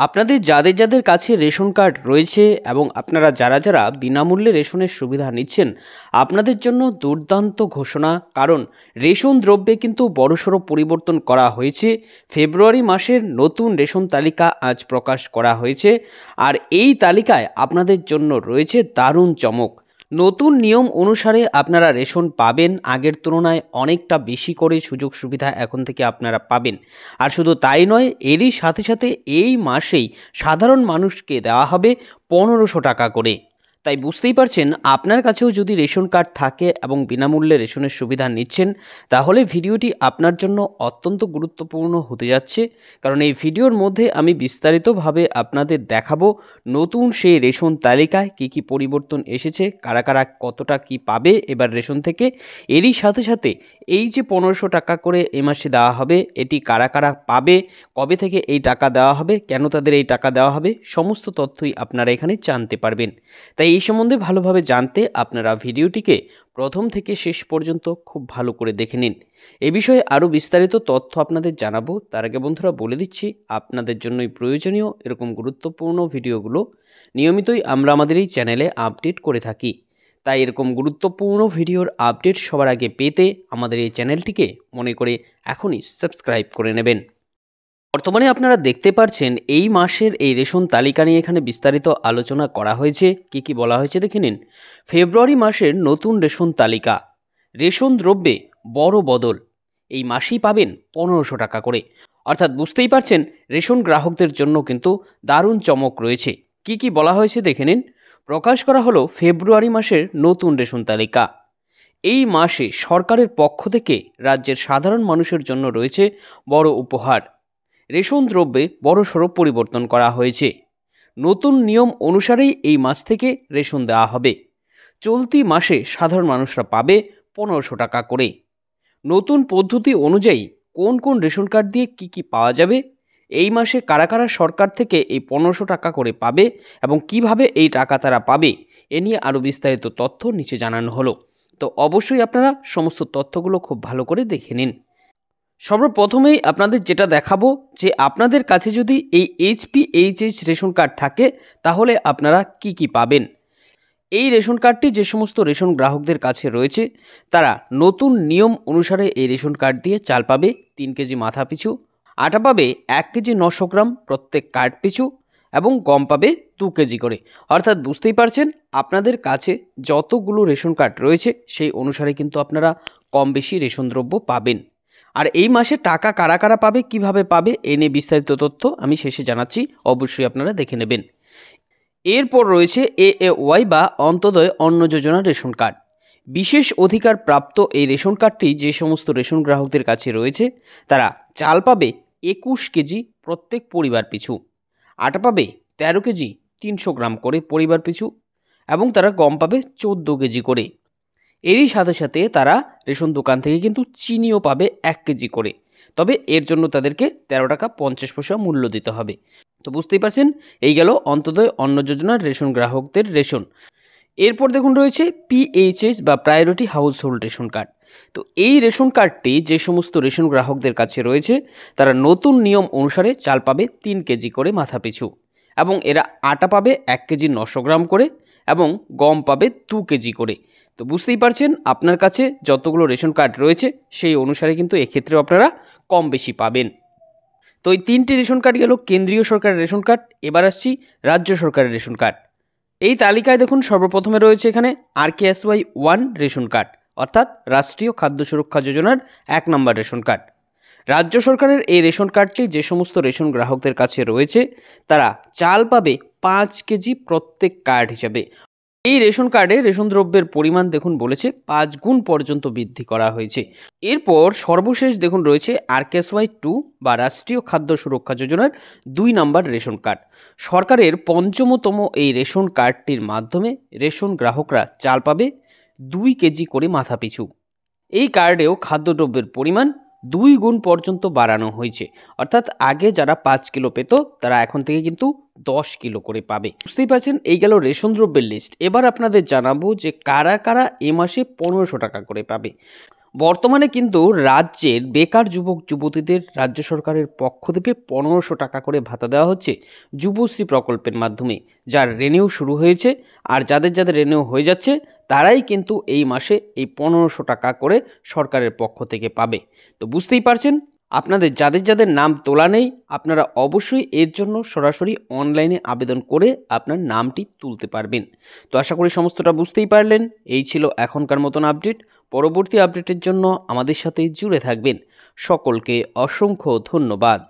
আপনাদের যাদের যাদের কাছে রেশন কার্ড রয়েছে এবং আপনারা যারা যারা বিনামূল্যে রেশনের সুবিধা নিচ্ছেন, আপনাদের জন্য দুর্দান্ত ঘোষণা। কারণ রেশন দ্রব্যে কিন্তু বড়সড় পরিবর্তন করা হয়েছে। ফেব্রুয়ারি মাসের নতুন রেশন তালিকা আজ প্রকাশ করা হয়েছে, আর এই তালিকায় আপনাদের জন্য রয়েছে দারুণ চমক। নতুন নিয়ম অনুসারে আপনারা রেশন পাবেন, আগের তুলনায় অনেকটা বেশি করে সুযোগ সুবিধা এখন থেকে আপনারা পাবেন। আর শুধু তাই নয়, এরই সাথে সাথে এই মাসেই সাধারণ মানুষকে দেওয়া হবে 1500 টাকা করে। তাই বুঝতেই পারছেন, আপনার কাছেও যদি রেশন কার্ড থাকে এবং বিনামূল্যে রেশনের সুবিধা নিচ্ছেন, তাহলে ভিডিওটি আপনার জন্য অত্যন্ত গুরুত্বপূর্ণ হতে যাচ্ছে। কারণ এই ভিডিওর মধ্যে আমি বিস্তারিতভাবে আপনাদের দেখাবো নতুন সেই রেশন তালিকায় কী কী পরিবর্তন এসেছে, কারা কারা কতটা কি পাবে এবার রেশন থেকে। এরই সাথে সাথে এই যে 1500 টাকা করে এ মাসে দেওয়া হবে, এটি কারা কারা পাবে, কবে থেকে এই টাকা দেওয়া হবে, কেন তাদের এই টাকা দেওয়া হবে, সমস্ত তথ্যই আপনারা এখানে জানতে পারবেন। তাই এই সম্বন্ধে ভালোভাবে জানতে আপনারা ভিডিওটিকে প্রথম থেকে শেষ পর্যন্ত খুব ভালো করে দেখে নিন। এ বিষয়ে আরও বিস্তারিত তথ্য আপনাদের জানাবো। তার আগে বন্ধুরা বলে দিচ্ছি, আপনাদের জন্যই প্রয়োজনীয় এরকম গুরুত্বপূর্ণ ভিডিওগুলো নিয়মিতই আমরা আমাদের এই চ্যানেলে আপডেট করে থাকি। তাই এরকম গুরুত্বপূর্ণ ভিডিওর আপডেট সবার আগে পেতে আমাদের এই চ্যানেলটিকে মনে করে এখনই সাবস্ক্রাইব করে নেবেন। বর্তমানে আপনারা দেখতে পাচ্ছেন এই মাসের এই রেশন তালিকা নিয়ে এখানে বিস্তারিত আলোচনা করা হয়েছে। কি কি বলা হয়েছে দেখে নিন। ফেব্রুয়ারি মাসের নতুন রেশন তালিকা, রেশন দ্রব্যে বড় বদল, এই মাসেই পাবেন 1500 টাকা করে। অর্থাৎ বুঝতেই পারছেন, রেশন গ্রাহকদের জন্য কিন্তু দারুণ চমক রয়েছে। কি কি বলা হয়েছে দেখে নিন। প্রকাশ করা হলো ফেব্রুয়ারি মাসের নতুন রেশন তালিকা। এই মাসে সরকারের পক্ষ থেকে রাজ্যের সাধারণ মানুষের জন্য রয়েছে বড় উপহার। রেশন দ্রব্যে বড়সড় পরিবর্তন করা হয়েছে। নতুন নিয়ম অনুসারেই এই মাস থেকে রেশন দেওয়া হবে। চলতি মাসে সাধারণ মানুষরা পাবে 1500 টাকা করে। নতুন পদ্ধতি অনুযায়ী কোন কোন রেশন কার্ড দিয়ে কি কি পাওয়া যাবে, এই মাসে কারা কারা সরকার থেকে এই 1500 টাকা করে পাবে এবং কিভাবে এই টাকা তারা পাবে, এ নিয়ে আরও বিস্তারিত তথ্য নিচে জানানো হলো। তো অবশ্যই আপনারা সমস্ত তথ্যগুলো খুব ভালো করে দেখে নিন। সর্বপ্রথমেই আপনাদের যেটা দেখাবো, যে আপনাদের কাছে যদি এই HPHH রেশন কার্ড থাকে, তাহলে আপনারা কি কি পাবেন। এই রেশন কার্ডটি যে সমস্ত রেশন গ্রাহকদের কাছে রয়েছে, তারা নতুন নিয়ম অনুসারে এই রেশন কার্ড দিয়ে চাল পাবে 3 কেজি মাথা পিছু, আটা পাবে 1 কেজি 900 গ্রাম প্রত্যেক কার্ড পিছু, এবং গম পাবে 2 কেজি করে। অর্থাৎ বুঝতেই পারছেন, আপনাদের কাছে যতগুলো রেশন কার্ড রয়েছে সেই অনুসারে কিন্তু আপনারা কম বেশি রেশন দ্রব্য পাবেন। আর এই মাসে টাকা কারা কারা পাবে, কিভাবে পাবে, এ নিয়ে বিস্তারিত তথ্য আমি শেষে জানাচ্ছি, অবশ্যই আপনারা দেখে নেবেন। এরপর রয়েছে AAY বা অন্তোদয় অন্ন যোজনা রেশন কার্ড। বিশেষ অধিকার প্রাপ্ত এই রেশন কার্ডটি যে সমস্ত রেশন গ্রাহকদের কাছে রয়েছে, তারা চাল পাবে 21 কেজি প্রত্যেক পরিবার পিছু, আটা পাবে 13 কেজি 300 গ্রাম করে পরিবার পিছু, এবং তারা গম পাবে 14 কেজি করে। এরই সাথে সাথে তারা রেশন দোকান থেকে কিন্তু চিনিও পাবে 1 কেজি করে। তবে এর জন্য তাদেরকে 13 টাকা 50 পয়সা মূল্য দিতে হবে। তো বুঝতেই পারছেন, এই গেল অন্তোদয় অন্ন যোজনার রেশন গ্রাহকদের রেশন। এরপর দেখুন রয়েছে PHS বা priority house hold ration card. তো এই রেশন কার্ডটি যে সমস্ত রেশন গ্রাহকদের কাছে রয়েছে, তারা নতুন নিয়ম অনুসারে চাল পাবে 3 কেজি করে মাথা পিছু, এবং এরা আটা পাবে 1 কেজি 900 গ্রাম করে, এবং গম পাবে 2 কেজি করে। তো বুঝতেই পারছেন, আপনার কাছে যতগুলো রেশন কার্ড রয়েছে সেই অনুসারে কিন্তু এক্ষেত্রেও আপনারা কম বেশি পাবেন। তো এই 3টি রেশন কার্ড গেল কেন্দ্রীয় সরকারের রেশন কার্ড। এবার আসছি রাজ্য সরকারের রেশন কার্ড। এই তালিকায় দেখুন সর্বপ্রথমে রয়েছে এখানে RKSY 1 রেশন কার্ড, অর্থাৎ রাষ্ট্রীয় খাদ্য সুরক্ষা যোজনার 1 নম্বর রেশন কার্ড। রাজ্য সরকারের এই রেশন কার্ডটি যে সমস্ত রেশন গ্রাহকদের কাছে রয়েছে, তারা চাল পাবে 5 কেজি প্রত্যেক কার্ড হিসাবে। এই রেশন কার্ডে রেশন দ্রব্যের পরিমাণ দেখুন বলেছে 5 গুণ পর্যন্ত বৃদ্ধি করা হয়েছে। এরপর সর্বশেষ দেখুন রয়েছে RKSY 2 বা রাষ্ট্রীয় খাদ্য সুরক্ষা যোজনার 2 নম্বর রেশন কার্ড। সরকারের 5মতম এই রেশন কার্ডটির মাধ্যমে রেশন গ্রাহকরা চাল পাবে 2 কেজি করে মাথা পিছু। এই কার্ডেও খাদ্যদ্রব্যের পরিমাণ 2 গুণ পর্যন্ত বাড়ানো হয়েছে। অর্থাৎ আগে যারা 5 কিলো পেত, তারা এখন থেকে কিন্তু 10 কিলো করে পাবে। বুঝতেই পারছেন, এই গেল রেশন দ্রব্যের লিস্ট। এবার আপনাদের জানাবো যে কারা কারা এ মাসে 1500 টাকা করে পাবে। বর্তমানে কিন্তু রাজ্যের বেকার যুবক যুবতীদের রাজ্য সরকারের পক্ষ থেকে 1500 টাকা করে ভাতা দেওয়া হচ্ছে যুবশ্রী প্রকল্পের মাধ্যমে, যার রেনিউ শুরু হয়েছে। আর যাদের যাদের রেনিউ হয়ে যাচ্ছে তারাই কিন্তু এই মাসে এই 1500 টাকা করে সরকারের পক্ষ থেকে পাবে। তো বুঝতেই পারছেন, আপনাদের যাদের যাদের নাম তোলা নেই আপনারা অবশ্যই এর জন্য সরাসরি অনলাইনে আবেদন করে আপনার নামটি তুলতে পারবেন। তো আশা করি সমস্তটা বুঝতেই পারলেন। এই ছিল এখনকার মতন আপডেট। পরবর্তী আপডেটের জন্য আমাদের সাথে জুড়ে থাকবেন। সকলকে অসংখ্য ধন্যবাদ।